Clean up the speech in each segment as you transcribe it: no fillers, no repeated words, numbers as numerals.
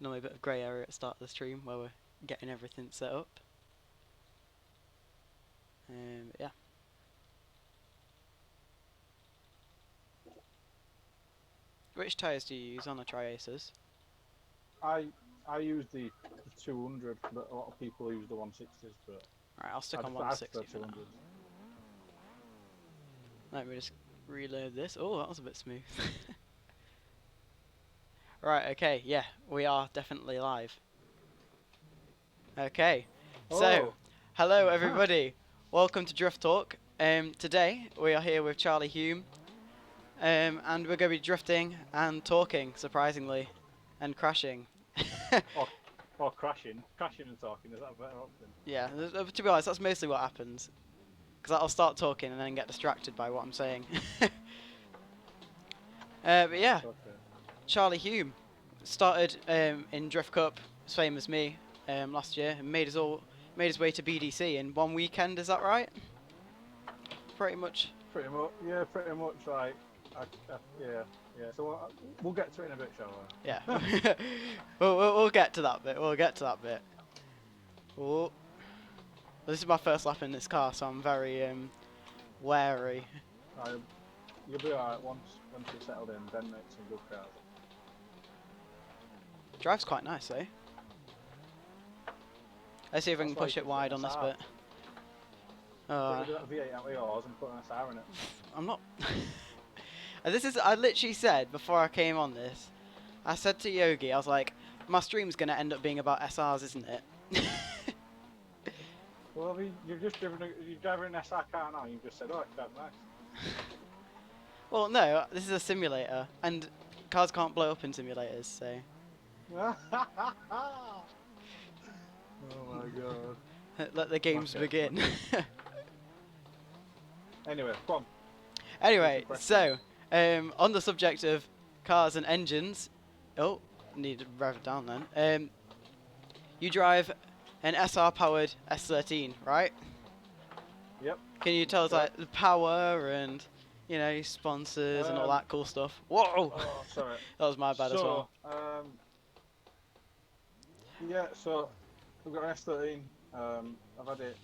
Normally a bit of grey area at the start of the stream where we're getting everything set up. Yeah. Which tyres do you use on the Tri-Acers? I use the 200, but a lot of people use the 160s. But Alright, I'll stick on I 160 prefer for now. 200s. Let me just reload this. Oh, that was a bit smooth. Right, okay, yeah, we are definitely live. Okay, so, Oh, hello everybody. Welcome to Drift Talk. Today we are here with Charlie Hulme, and we're going to be drifting and talking, surprisingly, and crashing. or crashing and talking. Is that a better option? Yeah, to be honest, that's mostly what happens. Because I'll start talking and then get distracted by what I'm saying. But yeah, Okay. Charlie Hulme started in Driftcup, same as me, last year, and made his way to BDC in one weekend. Is that right? Pretty much. Pretty much. Yeah, pretty much. Like, yeah. So we'll get to it in a bit, shall we? Yeah. we'll get to that bit. We'll get to that bit. Oh. This is my first lap in this car, so I'm very wary. You'll be alright once you're settled in. Then make some good cars. Drive's quite nice, eh? Let's see if I can push it wide on this bit. Get rid of that V8 out of yours and put an SR in it. I'm not. I literally said before I came on this, I said to Yogi, I was like, my stream's gonna end up being about SRs, isn't it? Well, I mean, you're driving an SR car now. You just said, oh, it's quite nice. Well, no, this is a simulator, and cars can't blow up in simulators, so. Oh my god. Let the games begin. Anyway, come on. Anyway, so, on the subject of cars and engines, oh, need to rev it down then. You drive an SR powered S13, right? Yep. Can you tell us like the power and sponsors and all that cool stuff? Whoa! Oh, sorry. That was my bad as well. Yeah, so we've got an S13. I've had it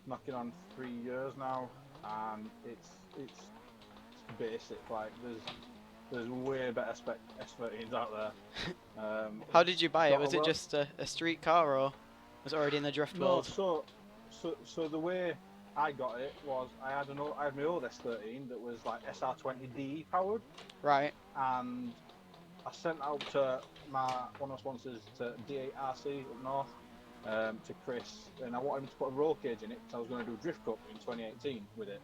knocking on 3 years now, and it's basic. Like there's way better spec S13s out there. How did you buy it? Was it just a street car, or was it already in the drift world? No, so the way I got it was I had my old S13 that was like SR20D powered. Right. And I sent out to one of my sponsors, to D8RC up north, to Chris, and I wanted him to put a roll cage in it because I was going to do Driftcup in 2018 with it.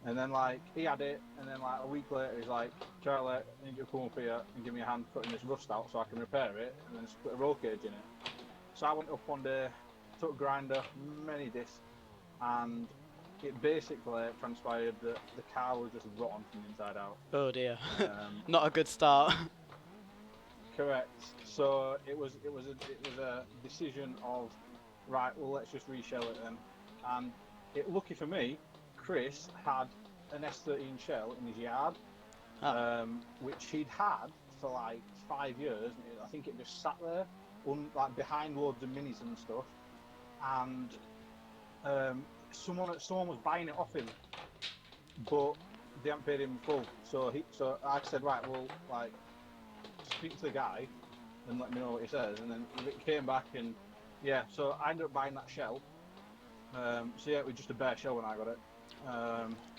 And then like he had it, and then like a week later he's like, Charlie, I need you to come up here and give me a hand putting this rust out so I can repair it, and then just put a roll cage in it. So I went up one day, took a grinder, many discs, and it basically transpired that the car was just rotten from the inside out. Oh dear. Not a good start. Correct. So it was a decision of, right, well let's just reshell it then. And lucky for me, Chris had an S13 shell in his yard, which he'd had for like 5 years. I think it just sat there, like behind loads of minis and stuff. And someone was buying it off him, but they hadn't paid him full. So I said, right, well, like, speak to the guy and let me know what he says. And then it came back, and yeah, so I ended up buying that shell. So yeah, it was just a bare shell when I got it.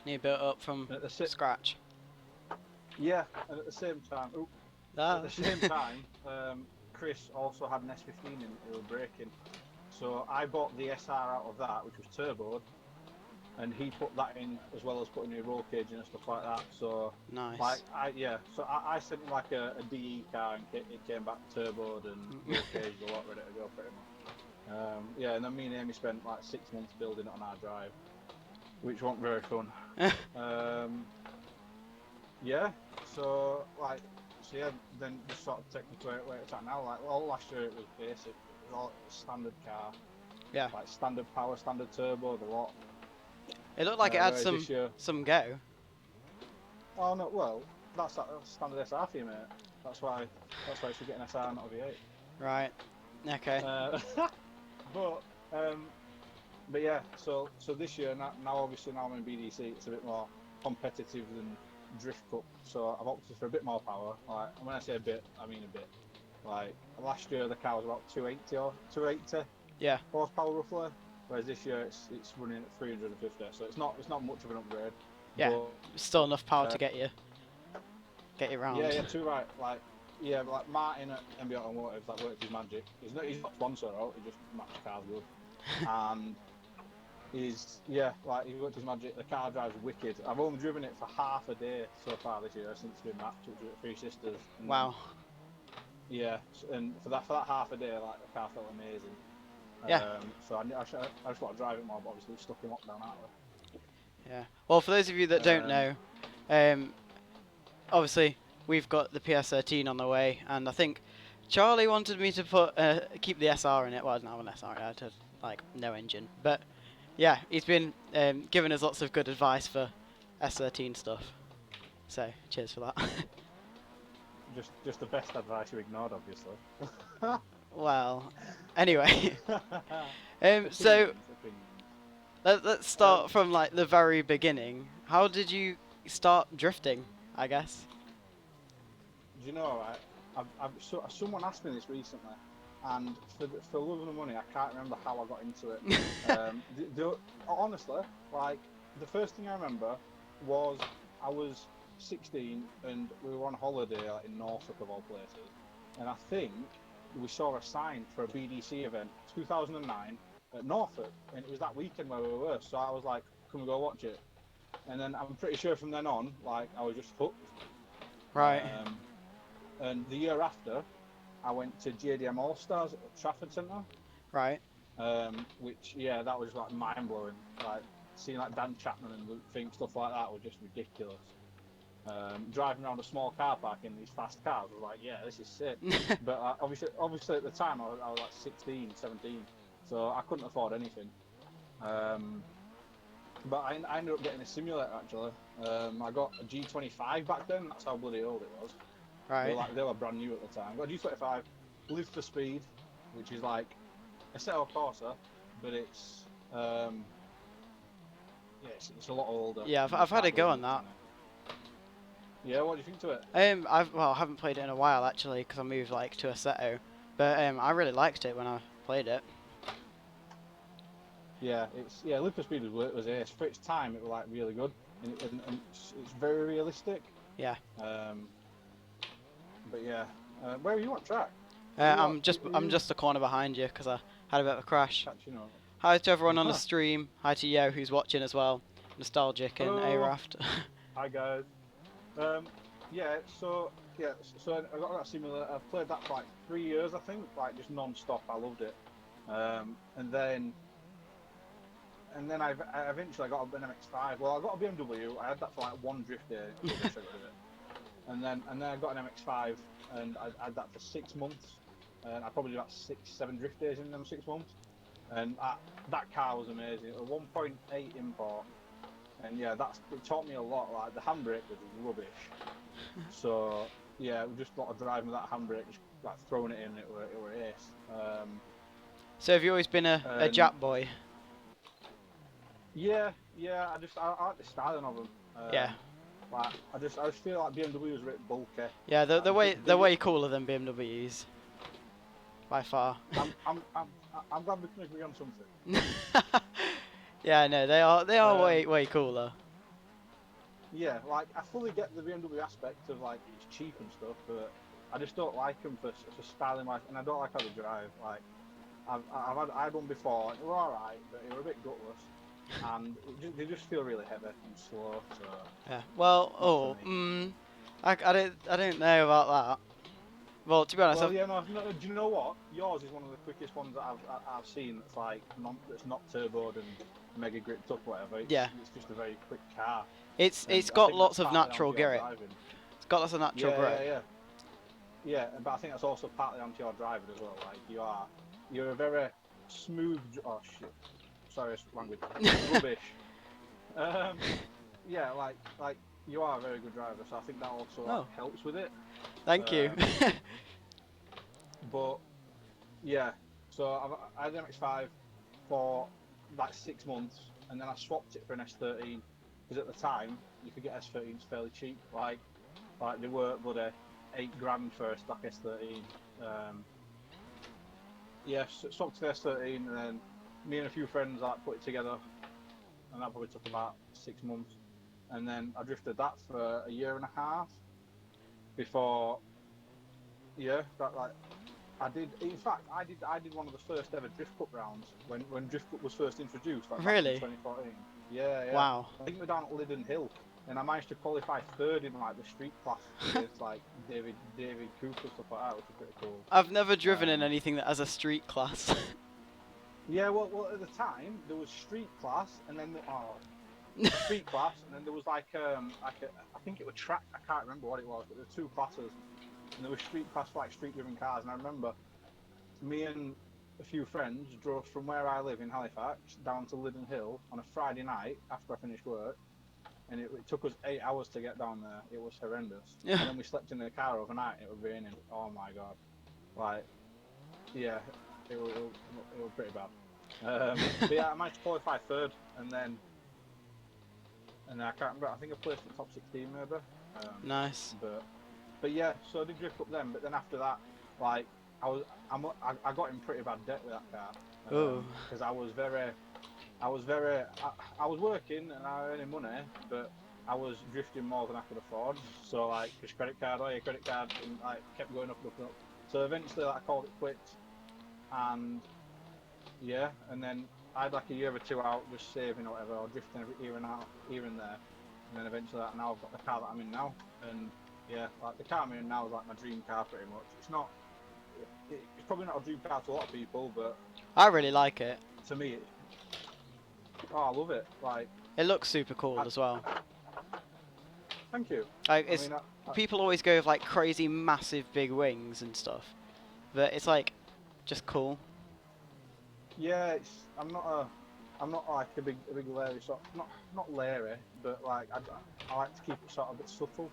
You built up from scratch. Yeah, and at the same time, Chris also had an S15 in it, it was breaking. So I bought the SR out of that, which was turboed, and he put that in as well as putting a roll cage in and stuff like that. So nice. Like I sent him like a DE car, and it came back turboed and roll caged a lot, ready to go pretty much. Yeah, and then me and Amy spent like 6 months building it on our drive, which wasn't very fun. Yeah, so yeah, then just sort of take me to where it's at now. Like all last year it was basic, it was all standard car. Yeah. Like standard power, standard turbo, the lot. It looked like it had some go. Oh no, well, that's standard SR for you, mate. That's why it's for getting SR, not a V8. Right. Okay. But but yeah, so this year now obviously now I'm in BDC, it's a bit more competitive than Driftcup. So I've opted for a bit more power. Like, and when I say a bit, I mean a bit. Like last year the car was about 280 Yeah. horsepower roughly, whereas this year it's running at 350. So it's not much of an upgrade. Yeah. But, Still enough power to get you around. yeah, too right. Like like Martin at MB Automotive, that worked his magic. He's not sponsor out. He just matched cars good, and like he worked his magic. The car drives wicked. I've only driven it for half a day so far this year since it's been matched, which was at Three Sisters. And Wow. Yeah, and for that half a day, like the car felt amazing. Yeah. So I just want to drive it more, but obviously we're stuck in lockdown, aren't we? Yeah. Well, for those of you that don't know, obviously we've got the PS13 on the way, and I think Charlie wanted me to put keep the SR in it. Well, I didn't have an SR; I had like no engine. But yeah, he's been giving us lots of good advice for S13 stuff. So cheers for that. Just the best advice you ignored, obviously. Well, anyway, so let's start from like the very beginning. How did you start drifting? I guess. Do you know, right? Someone asked me this recently, and for love of the money, I can't remember how I got into it. Honestly, like the first thing I remember was I was 16 and we were on holiday like, in Norfolk of all places, and I think we saw a sign for a BDC event 2009 at Norfolk, and it was that weekend where we were. So I was like, "Can we go watch it?" And then I'm pretty sure from then on, like I was just hooked. Right. And the year after, I went to JDM Allstars at Trafford Centre. Right. Which that was like mind blowing. Like seeing like Dan Chapman and Luke Fink, stuff like that was just ridiculous. Driving around a small car park in these fast cars was like, yeah, this is sick. But obviously at the time I was like 16, 17, so I couldn't afford anything. But I ended up getting a simulator actually. I got a G25 back then. That's how bloody old it was. Right. They were brand new at the time. I got a G25, Live for Speed, which is like a Assetto Corsa, but it's it's a lot older. Yeah, I've had a go on that. Yeah, what do you think to it? I haven't played it in a while actually because I moved like to Assetto, but I really liked it when I played it. Yeah, Live for Speed was ace for its time. It was like really good, and it's very realistic. Yeah. But yeah, where are you on track? I'm just a corner behind you because I had a bit of a crash. Catching up. Hi to everyone on the stream. Hi to Yo who's watching as well. Nostalgic and A-Raft. Hi guys. So I got that simulator. I played that for like 3 years, I think, like just non-stop. I loved it. And then I eventually got an MX-5. Well, I got a BMW. I had that for like one drift day. And then I got an MX-5, and I had that for 6 months. And I probably did about 6-7 drift days in them 6 months. And that car was amazing. It was a 1.8 import. And yeah, it taught me a lot. Like the handbrake was rubbish. So yeah, we just got driving with that handbrake, just like throwing it in. It were ace. So have you always been a Jap boy? Yeah. I like the styling of them. Yeah. Like I just feel like BMWs are a bit bulky. Yeah, they're way cooler than BMWs. By far. I'm glad we can agree on something. Yeah, no, they are way cooler. Yeah, like I fully get the BMW aspect of like it's cheap and stuff, but I just don't like them for styling wise, and I don't like how they drive. Like I had one before, and they were alright, but they were a bit gutless, and they just feel really heavy and slow. So yeah. Well, I don't know about that. Well, to be honest, do you know what? Yours is one of the quickest ones that I've seen. That's like that's not turboed and mega gripped up, whatever. It's just a very quick car. It's got lots of natural grip. It's got lots of natural grip. Yeah, but I think that's also partly onto your driving as well. Like you're a very smooth. Oh shit! Sorry, language. Rubbish. Yeah, like you are a very good driver, so I think that also like, Oh, helps with it. thank you. But yeah, so I had an MX-5 for like 6 months, and then I swapped it for an S13 because at the time you could get S13s fairly cheap. Like they were bloody £8 for a stock S13. Yeah, swapped to the S13, and then me and a few friends like put it together, and that probably took about 6 months. And then I drifted that for a year and a half before, yeah, that like I did. In fact, I did one of the first ever Driftcup rounds when Driftcup was first introduced, like back in Really? 2014. Yeah, yeah. Wow. I think we're down at Liddon Hill, and I managed to qualify third in like the street class against like David Cooper stuff like that, which was pretty cool. I've never driven in Um, anything that has a street class. yeah, well, at the time there was street class, and then street class, and then there was like I think it was track. I can't remember what it was, but there were two classes, and there was street class for like street driven cars, and I remember me and a few friends drove from where I live in Halifax down to Liddon Hill on a Friday night after I finished work, and it took us 8 hours to get down there. It was horrendous. Yeah. And then we slept in the car overnight. It was raining. Oh my god! Like, yeah, it was pretty bad. But yeah, I managed to qualify third, and then I can't remember. I think I placed in top 16 maybe. Nice. But yeah, so I did drift up then. But then after that, like I got in pretty bad debt with that car because I was working and I was earning money, but I was drifting more than I could afford. So like, just credit card, and like kept going up and up and up. So eventually, like, I called it quits, and yeah, and then I had like a year or two out just saving or whatever, or drifting here and there, and then eventually, like, now I've got the car that I'm in now, and yeah, like the car I'm in now is like my dream car pretty much. It's probably not a dream car to a lot of people, but I really like it. to me, I love it. Like, It looks super cool as well. thank you. Like, I it's mean, people always go with like crazy massive big wings and stuff, but it's like just cool. yeah, I'm not like a big Larry sort. Not Larry, but like I like to keep it sort of a bit subtle.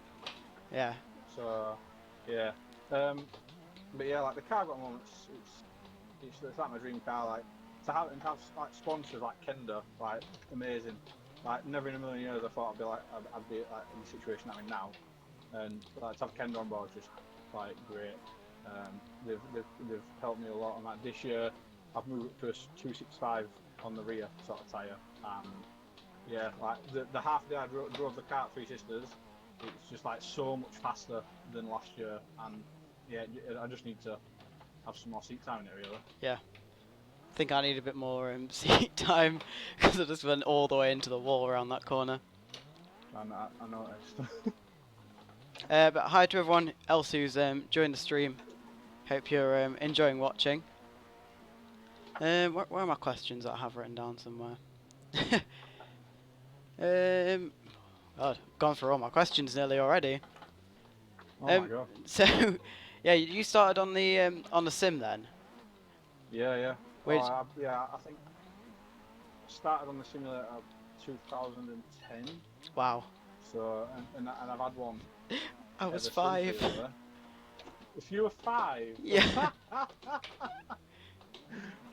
Yeah. So, yeah. But yeah, like the car I've got at the moment, it's like my dream car. Like to have like sponsors like Kenda, like amazing. Like never in a million years I thought I'd be like in the situation I'm in now, and like to have Kenda on board is just like great. They've helped me a lot on that. This year I've moved up to a 265 on the rear sort of tyre, and yeah, like the half day I drove the car at Three Sisters, it's just like so much faster than last year, and yeah, I just need to have some more seat time in it really. Yeah. I think I need a bit more seat time because I just went all the way into the wall around that corner. And I noticed. But hi to everyone else who's joined the stream. Hope you're enjoying watching. Where are my questions that I have written down somewhere? God, gone through all my questions nearly already. Oh my god. So, yeah, you started on the sim then. Yeah. Which, I think I started on the simulator 2010. wow. So and I've had one. I was ever 5. Since, really. If you were 5. Yeah.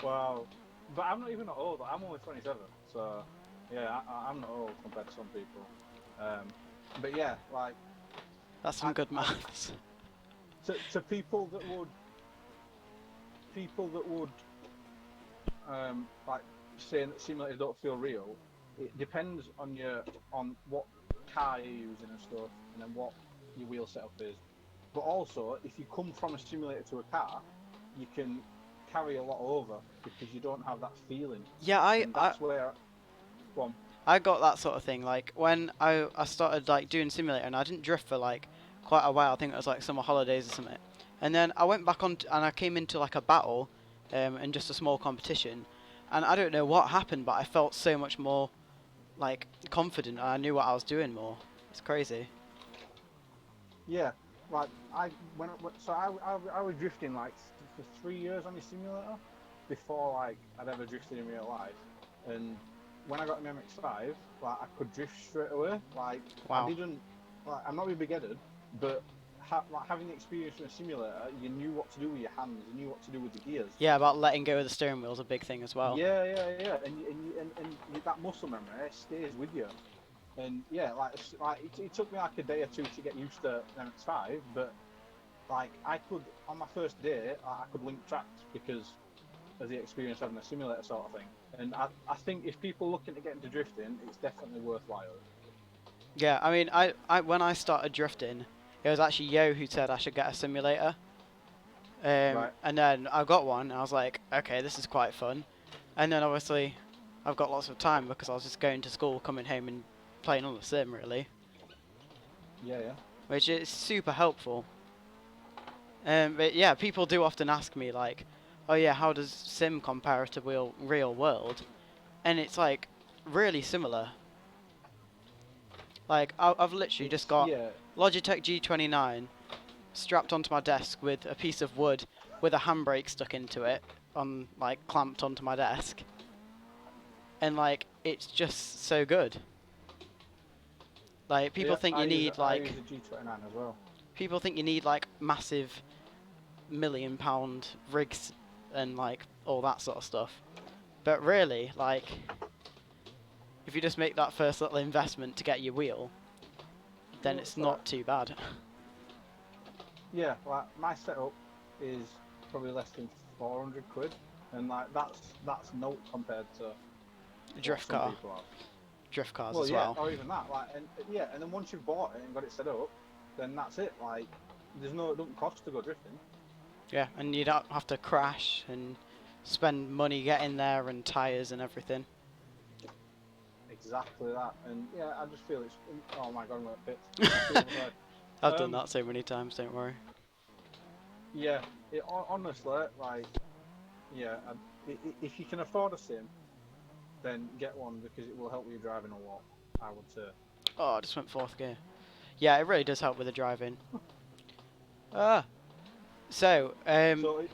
Wow. But I'm not even that old. I'm only 27. So yeah, I'm not old compared to some people. But yeah, like That's some good maths. to people that would like saying that simulators don't feel real. It depends on what car you're using and stuff, and then what your wheel setup is. But also, if you come from a simulator to a car, you can carry a lot over because you don't have that feeling. Yeah, I got that sort of thing. Like when I started like doing simulator, and I didn't drift for like quite a while. I think it was like summer holidays or something. And then I went back on and I came into like a battle, and just a small competition. And I don't know what happened, but I felt so much more like confident. And I knew what I was doing more. It's crazy. Yeah, like I was drifting like for 3 years on the simulator before like I'd ever drifted in real life, and when I got an MX-5, like I could drift straight away. Like Wow. like, I'm not being big-headed, but like, having the experience from a simulator, you knew what to do with your hands, you knew what to do with the gears. Yeah, about letting go of the steering wheel is a big thing as well. Yeah, and that muscle memory stays with you. And yeah, it took me like a day or two to get used to MX5, but like I could on my first day I could link tracks because of the experience having a simulator sort of thing. And I think if people looking to get into drifting, it's definitely worthwhile. Yeah, I mean, I when I started drifting, it was actually Yo who said I should get a simulator. Right. And then I got one, and I was like, okay, this is quite fun. And then obviously, I've got lots of time because I was just going to school, coming home, and playing on the sim, really. Yeah. Which is super helpful. But yeah, people do often ask me, like, oh yeah, how does sim compare to real world? And it's like, really similar. Like, I've literally just got Yeah. Logitech G25 strapped onto my desk with a piece of wood with a handbrake stuck into it, like clamped onto my desk, and like it's just so good. Like people think you need I like use a G29 as well. people think you need like massive £1 million rigs and like all that sort of stuff, but really like if you just make that first little investment to get your wheel, then Well, it's not too bad. Yeah, like my setup is probably less than 400 quid, and like that's no compared to what some people have. Drift cars Well, as yeah, well. or even that. Like, and yeah, and then once you've bought it and got it set up, then that's it. Like, it doesn't cost to go drifting. Yeah, and you don't have to crash and spend money getting there and tyres and everything. Exactly that, and yeah, I just feel it's. Oh my god, I'm like bits. I've done that so many times, don't worry. Yeah, honestly, like, yeah, if you can afford a sim, then get one because it will help you driving a lot. I would say. Oh, I just went fourth gear. Yeah, it really does help with the driving. Ah, so, Oh,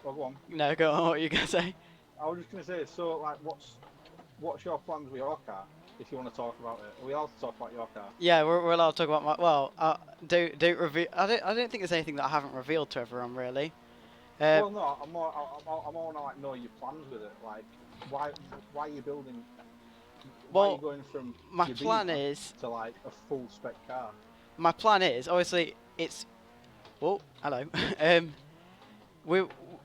go on. no, go on, what are you going to say? I was just gonna say, so like, what's your plans with your car? If you want to talk about it, are we allowed to talk about your car? Yeah, we're allowed to talk about my, well, don't reveal, I don't think there's anything that I haven't revealed to everyone, really. Well, no, I more want to like know your plans with it. Like, why, why are you building? Why are you well, going from my your plan Beamer is, to like a full spec car? obviously, it's, oh, hello. um, we,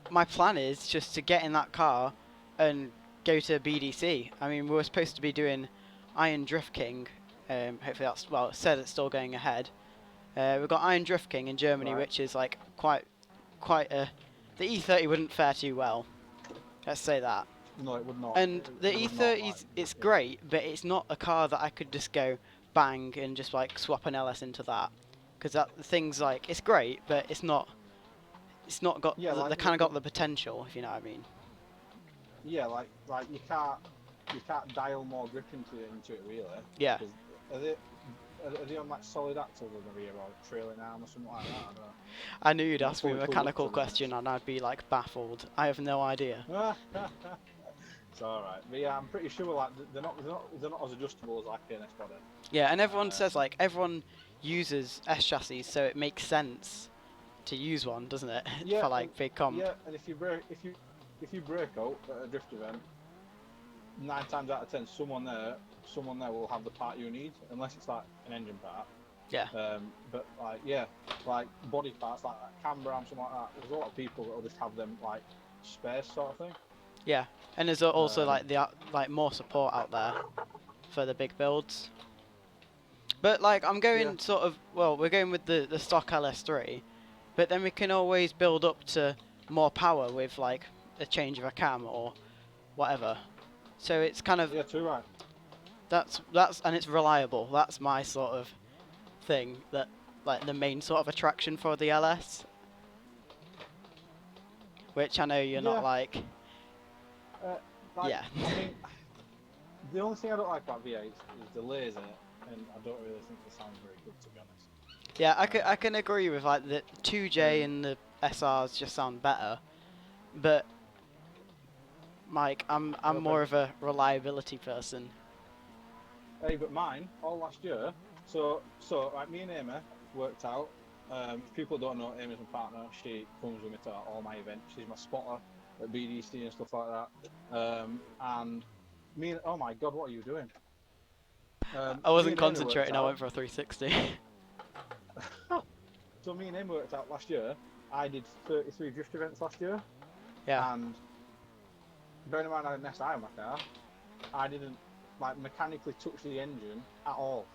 my plan is just to get in that car and go to BDC. I mean, we were supposed to be doing Iron Drift King. Hopefully that's, well, it said it's still going ahead. We've got Iron Drift King in Germany, Right. which is like quite a. The E30 wouldn't fare too well. Let's say that. No, it would not. And the It would not E30's like. it's Yeah. great, but it's not a car that I could just go bang and just like swap an LS into that, because that the thing's like it's great, but it's not. It's not got Yeah, the like kind of got the potential, if you know what I mean. yeah, like you can't dial more grip into it really. Yeah. Because are they on like solid axles in the rear or trailing arm or something like that? I don't know. I knew you'd Not ask me a fully clued up, mechanical to be honest. question and I'd be like baffled. I have no idea. It's all right, but yeah, I'm pretty sure like they're not as adjustable as like an S body. Yeah, and everyone says like everyone uses S chassis, so it makes sense to use one, doesn't it? Yeah, For like big comp. yeah, and if you break out at a drift event, 9 times out of 10, someone there will have the part you need, unless it's like an engine part. Yeah. But like yeah, like body parts like camber arm, something like that. There's a lot of people that will just have them like spares sort of thing. Yeah, and there's also like like more support out there for the big builds. But like I'm going sort of we're going with the stock LS3, but then we can always build up to more power with like a change of a cam or whatever. So it's kind of Too right. that's and it's reliable. That's my sort of thing, that like the main sort of attraction for the LS, which I know you're not like. Yeah. I mean, the only thing I don't like about V8 is delays in it, and I don't really think it sounds very good, to be honest. Yeah, I can agree with like the 2J and the SRs just sound better, but Mike, I'm more of a reliability person. Hey, but mine all last year So like me and Amy worked out. If people don't know, Amy's my partner. She comes with me to all my events. She's my spotter at BDC and stuff like that. And oh my God, what are you doing? I Me wasn't and Amy worked concentrating. I out. went for a 360. So me and Amy worked out last year. I did 33 drift events last year, Yeah. and bearing in mind I had an SI in my car, I didn't like mechanically touch the engine at all,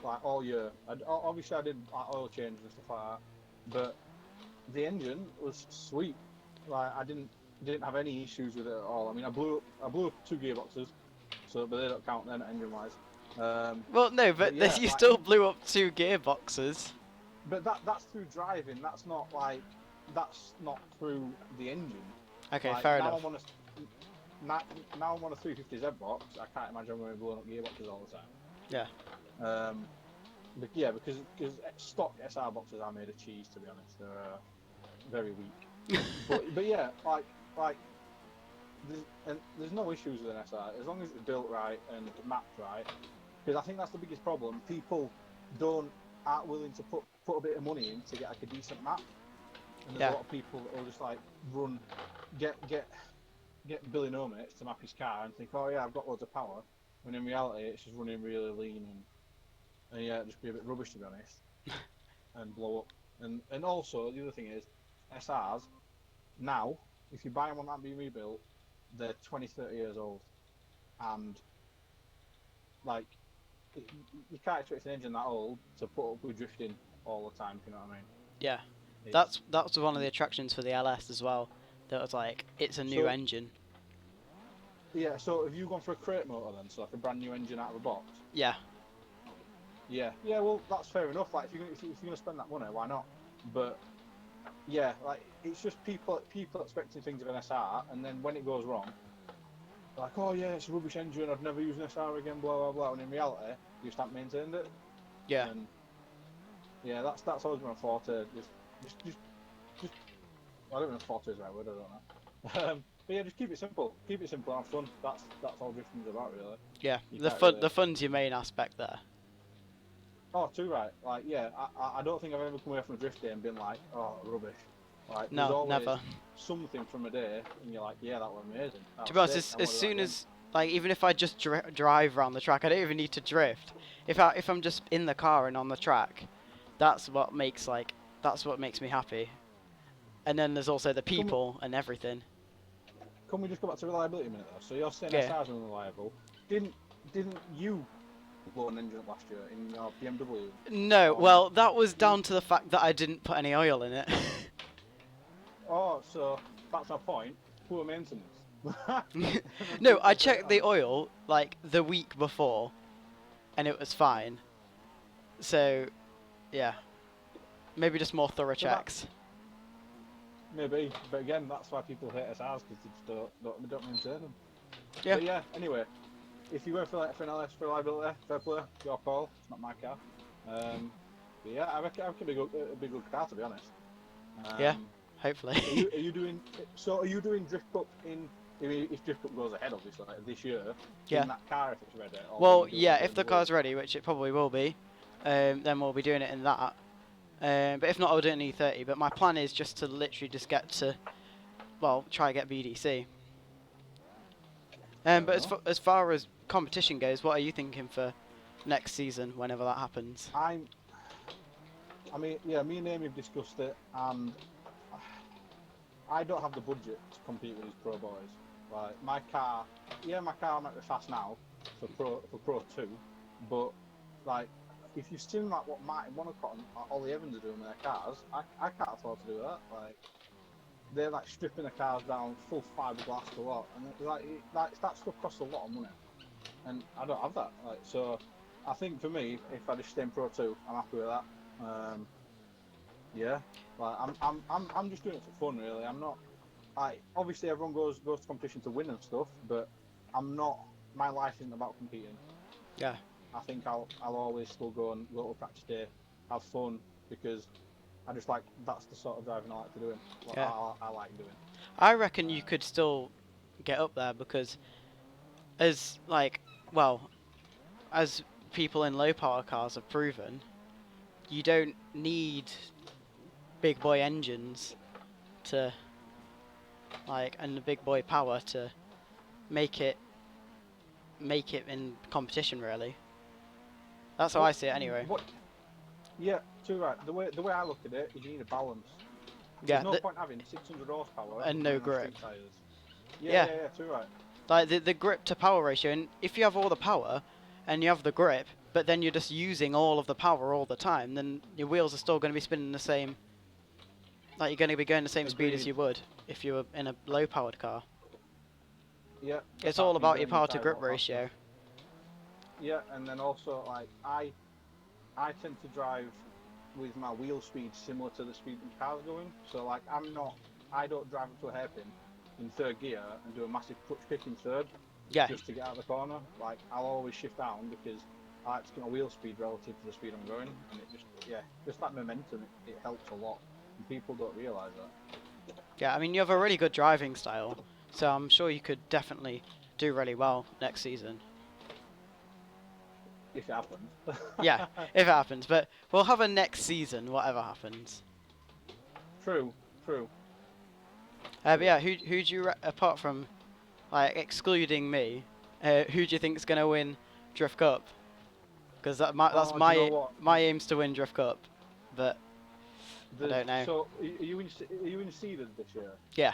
like all year. Obviously I did like oil changes and stuff like that, but the engine was sweet. Like I didn't have any issues with it at all. I mean I blew up 2 gearboxes, but they don't count then engine wise. Well, no, but yeah, you like, still blew up 2 gearboxes. but that's through driving. That's not through the engine. Okay, Like, fair now enough. now I'm on a 350 Z box. I can't imagine I'm going to be blowing up gearboxes all the time. Yeah. But yeah, because stock SR boxes are made of cheese, to be honest. They're very weak. but yeah, like there's no issues with an SR as long as it's built right and mapped right. Because I think that's the biggest problem. People aren't willing to put a bit of money in to get like a decent map. And there's a lot of people that will just like get Billy Nomates to map his car and think, oh yeah, I've got loads of power. When in reality, it's just running really lean and yeah, just be a bit rubbish to be honest, and blow up. And also the other thing is, SRs now, if you buy them on that being rebuilt, they're 20, 30 years old, and like you can't expect an engine that old to put up with drifting all the time. If you know what I mean? Yeah. That's one of the attractions for the LS as well. That was like, it's a new engine. Yeah, so have you gone for a crate motor then, so like a brand new engine out of the box? Yeah. Yeah, well that's fair enough. Like if you're gonna spend that money, why not? But yeah, like it's just people expecting things of an SR, and then when it goes wrong, like, oh yeah, it's a rubbish engine, I'd never use an SR again, blah blah blah. And in reality, you just haven't maintained it. Yeah. And yeah, that's always been a forte. Just I don't know if forte is the right word. I don't know. But yeah, just keep it simple. Keep it simple and have fun. That's all drifting's about, really. Yeah. Really... The fun's your main aspect there. Oh, too right. Like, yeah, I don't think I've ever come away from a drift day and been like, oh, rubbish. Like, there's always never. something from a day, and you're like, yeah, that was amazing. To be honest, as soon as like even if I just drive around the track, I don't even need to drift. If I'm just in the car and on the track, that's what makes me happy. And then there's also the people and everything. Can we just go back to reliability a minute though? So you're saying SRs are unreliable. Didn't you blow an engine up last year in your BMW? No, well that was down to the fact that I didn't put any oil in it. Oh, so that's my point. Poor maintenance. No, I checked the oil like the week before, and it was fine. So, yeah, maybe just more thorough checks. Maybe, but again, that's why people hate SRs because they just don't maintain them. Yeah. But yeah. Anyway, if you go for an LS for reliability, fair play, your call. It's not my car. But yeah, I reckon it'd be a good car to be honest. Yeah, hopefully. Are you doing Driftcup in? If Driftcup goes ahead, obviously, like this year. Yeah. In that car, if it's ready. Well, yeah, if the car's ready, which it probably will be, then we'll be doing it in that. But if not, I'll do it in E30. But my plan is just to literally just get to, well, try and get BDC. But as far as competition goes, what are you thinking for next season, whenever that happens? I mean, yeah, me and Amy have discussed it, and I don't have the budget to compete with these pro boys. Like my car might be fast now for Pro 2, but like if you've seen like what Martin Wonnacott and Ollie Evans are doing with their cars, I can't afford to do that. Like they're like stripping the cars down full fiberglass to what, and that stuff costs a lot of money, and I don't have that. Like so, I think for me, if I just stay in Pro 2, I'm happy with that. Yeah, like I'm just doing it for fun, really. I'm not. Obviously everyone goes to competition to win and stuff, but I'm not. My life isn't about competing. Yeah. I think I'll always still go to practice day, have fun, because I just like that's the sort of driving I like to do. Yeah. I like doing. I reckon you could still get up there because, as people in low power cars have proven, you don't need big boy engines to and the big boy power to make it in competition, really. That's how I see it anyway. Yeah, too right. The way I look at it is you need a balance. Yeah, There's no point having 600 horsepower and no running on grip. street tyres. Yeah, too right. Like the grip to power ratio, and if you have all the power and you have the grip, but then you're just using all of the power all the time, then your wheels are still going to be spinning the same. Like, you're going to be going the same speed as you would if you were in a low powered car. Yeah. It's all about your power to grip ratio. Yeah, and then also like I tend to drive with my wheel speed similar to the speed the car's going. So like I don't drive up to a hairpin in third gear and do a massive clutch kick in third. Yeah. Just to get out of the corner. Like I'll always shift down because I like to get my wheel speed relative to the speed I'm going, and it just that momentum it helps a lot, and people don't realise that. Yeah, I mean, you have a really good driving style, so I'm sure you could definitely do really well next season. If it happens. Yeah, if it happens, but we'll have a next season, whatever happens. True. But yeah, who do you apart from excluding me, who do you think's gonna win Drift Cup? Because that's my aim's to win Drift Cup, but I don't know. So are you in seeded this year? Yeah.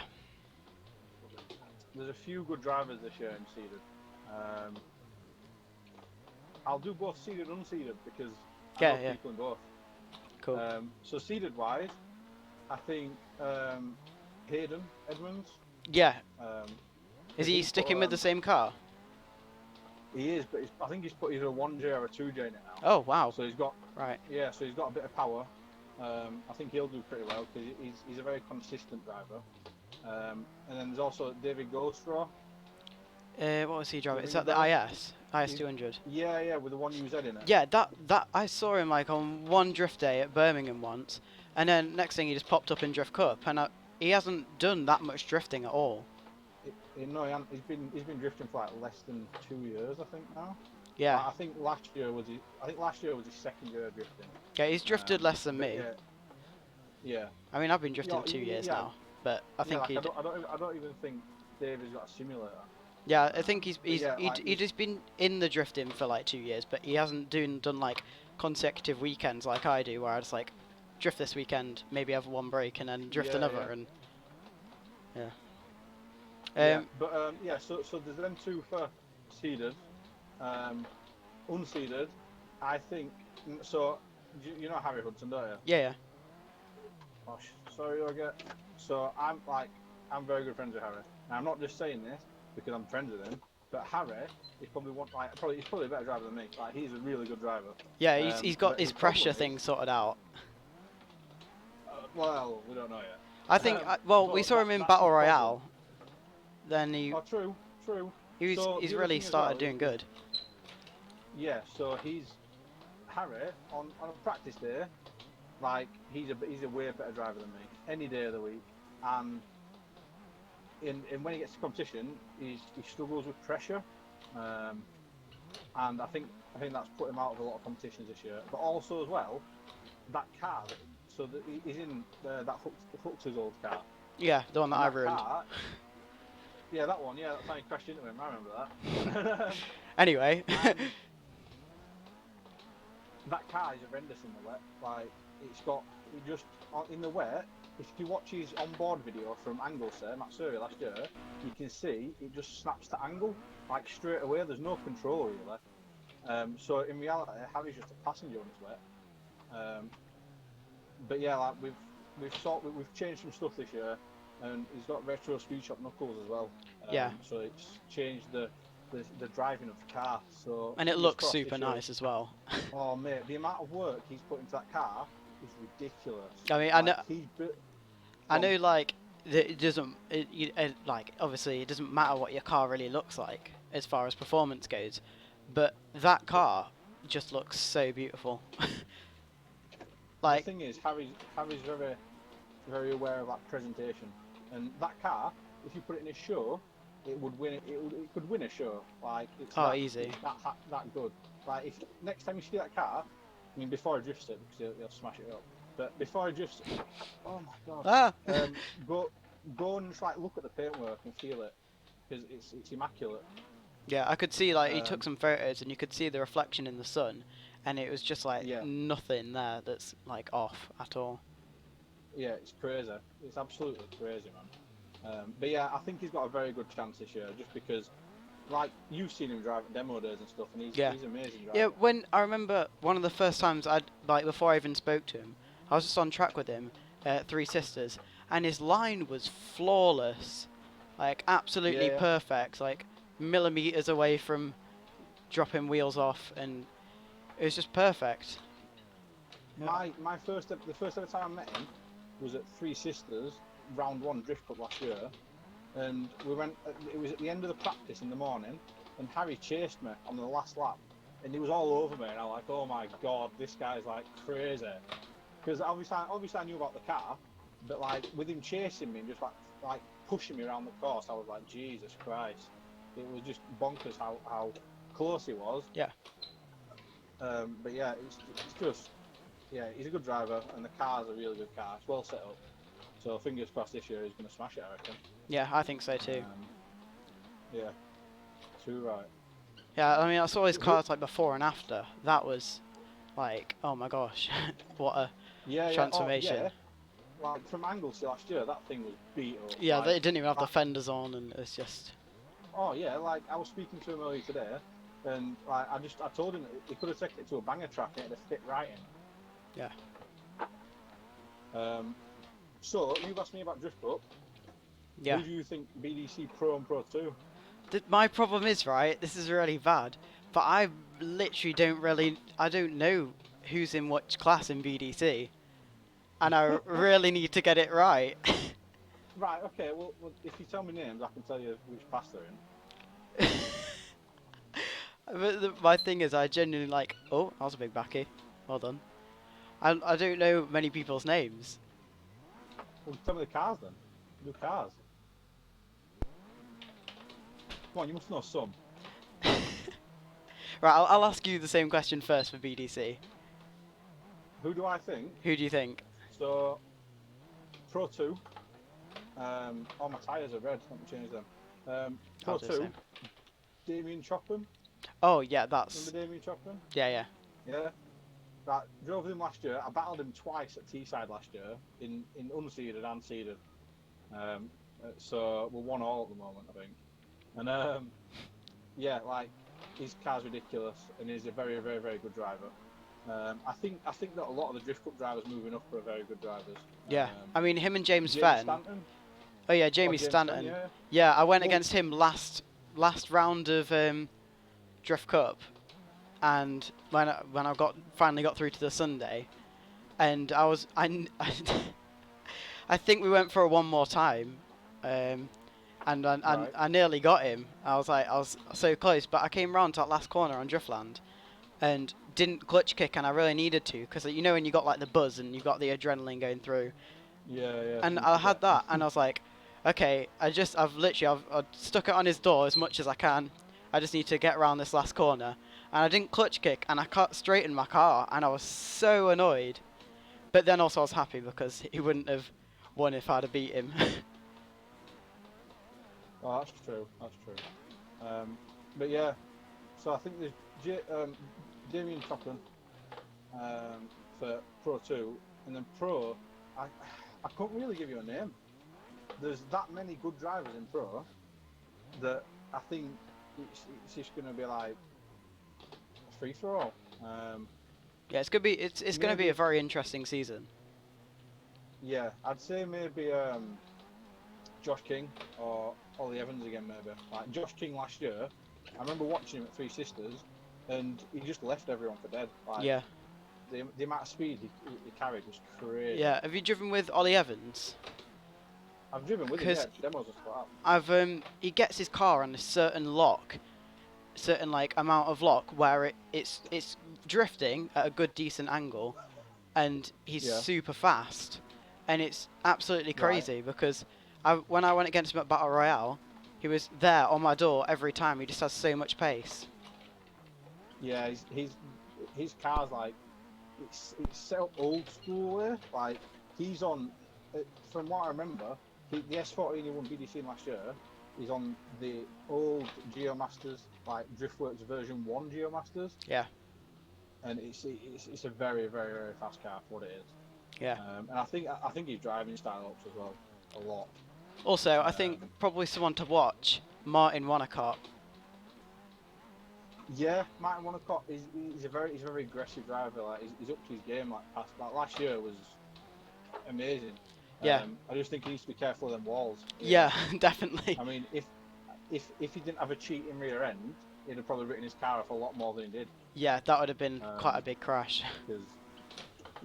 There's a few good drivers this year in seeded. I'll do both seeded and unseeded because I know people in both. Cool. So seeded wise, I think Hayden Edmonds. Yeah. Is he sticking with the same car? He is, but I think he's put either a 1J or a 2J in it now. Oh wow! So he's got Yeah, so he's got a bit of power. I think he'll do pretty well because he's a very consistent driver. And then there's also David Gostraw. What was he driving? Is that the IS 200? Yeah, with the one UZ in it. Yeah, that I saw him on one drift day at Birmingham once, and then next thing he just popped up in Drift Cup, and he hasn't done that much drifting at all. No, he's been drifting for less than 2 years, I think now. Yeah. I think last year was his second year drifting. Yeah, he's drifted less than me. Yeah. I mean, I've been drifting 2 years now, but I think I don't even think David's got a simulator. Yeah, I think he's just been in the drifting for 2 years, but he hasn't done consecutive weekends like I do, where I just drift this weekend, maybe have one break, and then drift another, and So there's them two for seeded, unseeded. I think so. You know Harry Hudson, don't you? Yeah. Gosh, sorry, So I'm very good friends with Harry. Now, I'm not just saying this because I'm friends with him, but Harry is probably he's probably a better driver than me. He's a really good driver. Yeah, he's got his pressure thing sorted out. Well, we don't know yet. I think we saw him in Battle Royale. Then he. Oh, true. He's really started doing good. Yeah, so Harry on a practice day, he's a way better driver than me any day of the week, and when he gets to competition, he struggles with pressure, and I think that's put him out of a lot of competitions this year. But also as well, that car. He's in that Hux's old car. Yeah, the one that I ruined. Yeah, that one. Yeah, that time he crashed into him. I remember that. Anyway. That car is horrendous in the wet. In the wet. If you watch his onboard video from Anglesey, Matt Surrey last year, you can see it just snaps to angle straight away. There's no control really. So in reality, Harry's just a passenger when it's wet. But yeah, we've changed some stuff this year, and he's got retro speed shop knuckles as well. So it's changed the driving of the car. And it looks super nice as well. Oh mate, the amount of work he's put into that car is ridiculous. I mean, I know it doesn't. Obviously, it doesn't matter what your car really looks like as far as performance goes, but that car just looks so beautiful. The thing is, Harry's very, very aware of that presentation, and that car, if you put it in a show, it would win. It could win a show. Like it's Oh, that easy. it's that good. Like if next time you see that car, I mean before he drifts it because he'll smash it up. But before he drifts it, oh my god, Ah! go and just like look at the paintwork and feel it because it's immaculate. Yeah, I could see like he took some photos and you could see the reflection in the sun, and it was just like Yeah. nothing there that's like off at all. Yeah, it's crazy. It's absolutely crazy, man. But yeah, I think he's got a very good chance this year, just because, like, you've seen him drive at demo days and stuff, and he's an amazing driver. Yeah, when I remember one of the first times before I even spoke to him, I was just on track with him at Three Sisters, and his line was flawless, like absolutely perfect, like millimeters away from dropping wheels off, and it was just perfect. The first ever time I met him was at Three Sisters round 1 Driftcup last year, and we went. It was at the end of the practice in the morning, and Harry chased me on the last lap, and he was all over me, and I'm like, oh my god, this guy's like crazy, because obviously I knew about the car, but like with him chasing me and just like pushing me around the course, I was like, Jesus Christ, it was just bonkers how close he was. Yeah. But yeah, it's just. Yeah, he's a good driver, and the car's a really good car. It's well set up. So fingers crossed this year he's going to smash it, I reckon. Yeah, I think so too. Yeah, too right. Yeah, I mean, I saw his cars like before and after. That was like, oh my gosh, what a transformation. Oh, yeah. Like from Anglesey last year, that thing was beat up. Yeah, like, they didn't even have the fenders on, and it's just. Oh yeah, like I was speaking to him earlier today, and like I told him that he could have taken it to a banger track and it'd have fit right in. Yeah. So you've asked me about Driftcup. Yeah. Who do you think BDC Pro and Pro 2? My problem is, right, this is really bad, but I literally I don't know who's in which class in BDC, and I really need to get it right. Right, okay, well, if you tell me names, I can tell you which class they're in. But my thing is, I genuinely like, oh, that was a big backy. Well done. I don't know many people's names. Well, tell me the cars then. Do cars. Come on, you must know some. Right, I'll ask you the same question first for BDC. Who do I think? Who do you think? So, Pro 2. All my tyres are red, let me change them. Pro 2, Damien Chopham. Oh, yeah, that's... Remember Damien Chopham? Yeah. Yeah. Right, drove with him last year. I battled him twice at Teesside last year, in unseeded and seeded. So we're 1-1 at the moment, I think. And yeah, like his car's ridiculous, and he's a very, very, very good driver. I think that a lot of the Drift Cup drivers moving up are very good drivers. Yeah, I mean him and James Fenn. Stanton. Oh yeah, James Stanton. Yeah, I went against him last round of Drift Cup, and when I finally got through to the Sunday, and I think we went for a one more time, and I nearly got him. I was so close, but I came round to that last corner on Driftland, and didn't clutch kick, and I really needed to, because you know when you got like the buzz and you've got the adrenaline going through. Yeah. And I had that, and I was like, okay, I've stuck it on his door as much as I can. I just need to get around this last corner, and I didn't clutch kick, and I cut straight in my car, and I was so annoyed. But then also I was happy because he wouldn't have won if I'd have beat him. Oh, that's true. But yeah, so I think there's Damien Chopham for Pro 2, and then Pro, I couldn't really give you a name. There's that many good drivers in Pro that I think it's just going to be like a free for all. Yeah, it's gonna be a very interesting season. Yeah, I'd say maybe Josh King or Ollie Evans again, maybe. Like Josh King last year, I remember watching him at Three Sisters, and he just left everyone for dead. Like, yeah. The amount of speed he carried was crazy. Yeah, have you driven with Ollie Evans? I've driven with him, yeah, demos and stuff. He gets his car on a certain like amount of lock where it's drifting at a good decent angle, and he's super fast, and it's absolutely crazy because when I went against him at Battle Royale, he was there on my door every time. He just has so much pace. Yeah, his car's like it's so old school. Like he's on, from what I remember, the S13 he won BDC last year. He's on the old GeoMasters, like Driftworks version 1 GeoMasters. Yeah. And it's a very, very, very fast car for what it is. Yeah. And I think his driving style helps as well a lot. Also, I think probably someone to watch, Martin Wonnacott. Yeah, Martin Wonnacott he's a very aggressive driver. Like he's up to his game. Like last year was amazing. Yeah. I just think he needs to be careful of them walls. Yeah, definitely. I mean, if he didn't have a cheating rear end, he'd have probably written his car off a lot more than he did. Yeah, that would have been quite a big crash.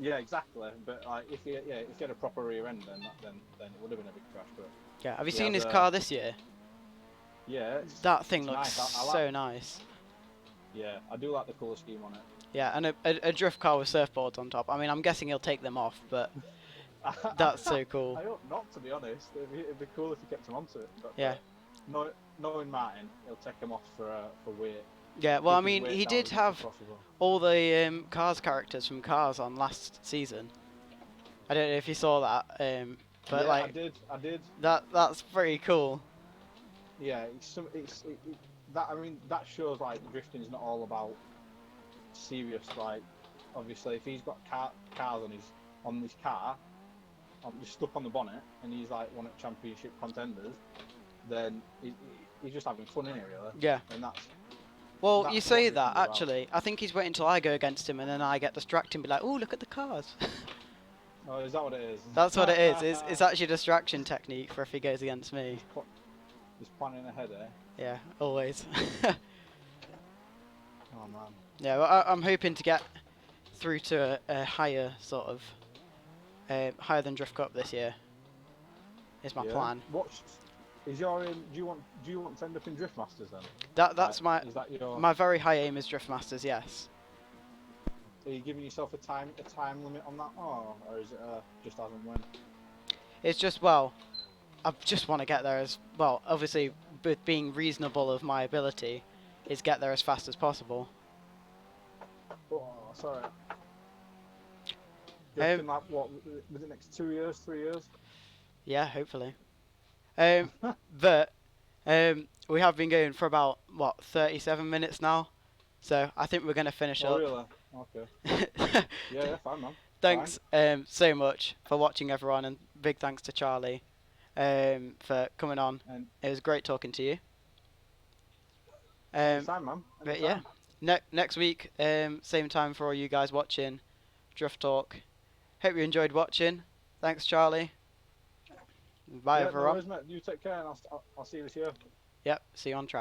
Yeah, exactly. But like, if he had a proper rear end, then it would have been a big crash. But Yeah, have you seen his car this year? Yeah, that thing looks nice. so nice. Yeah, I do like the colour scheme on it. Yeah, and a drift car with surfboards on top. I mean, I'm guessing he'll take them off, but that's so cool. I hope not, to be honest. It'd be cool if he kept them onto it. But, yeah. Knowing Martin, he'll take them off for weight. Yeah, well, I mean, he did have all the Cars characters from Cars on last season. I don't know if you saw that, but yeah, like I did. That's pretty cool. Yeah, that shows like drifting is not all about serious. Like, obviously, if he's got cars on his car, just stuck on the bonnet, and he's like one of the championship contenders, then he's just having fun in it, really. Yeah. And well, that's you say that actually. I think he's waiting until I go against him, and then I get distracted and be like, "Oh, look at the cars." Oh, is that what it is? That's what it is. It's actually a distraction technique for if he goes against me. He's planning ahead, eh? Yeah, always. Oh man. Yeah, well, I'm hoping to get through to a higher sort of higher than Driftcup this year. Is my plan. Do you want to end up in Driftmasters then? That's my very high aim is Driftmasters. Yes. Are you giving yourself a time limit on that, or is it just as and when? It's just, well, I just want to get there as well. Obviously, with being reasonable of my ability, is get there as fast as possible. Oh, sorry. Like what? Was it next 2 years, 3 years? Yeah, hopefully. But we have been going for about 37 minutes now, so I think we're going to finish up. Really? Okay. yeah, fine, man. Thanks so much for watching, everyone, and big thanks to Charlie for coming on. And it was great talking to you. Anytime, man. But yeah, next week, same time for all you guys watching Drift Talk. Hope you enjoyed watching. Thanks, Charlie. Bye, everyone. No worries, mate. You take care, and I'll see you this year. Yep, see you on track.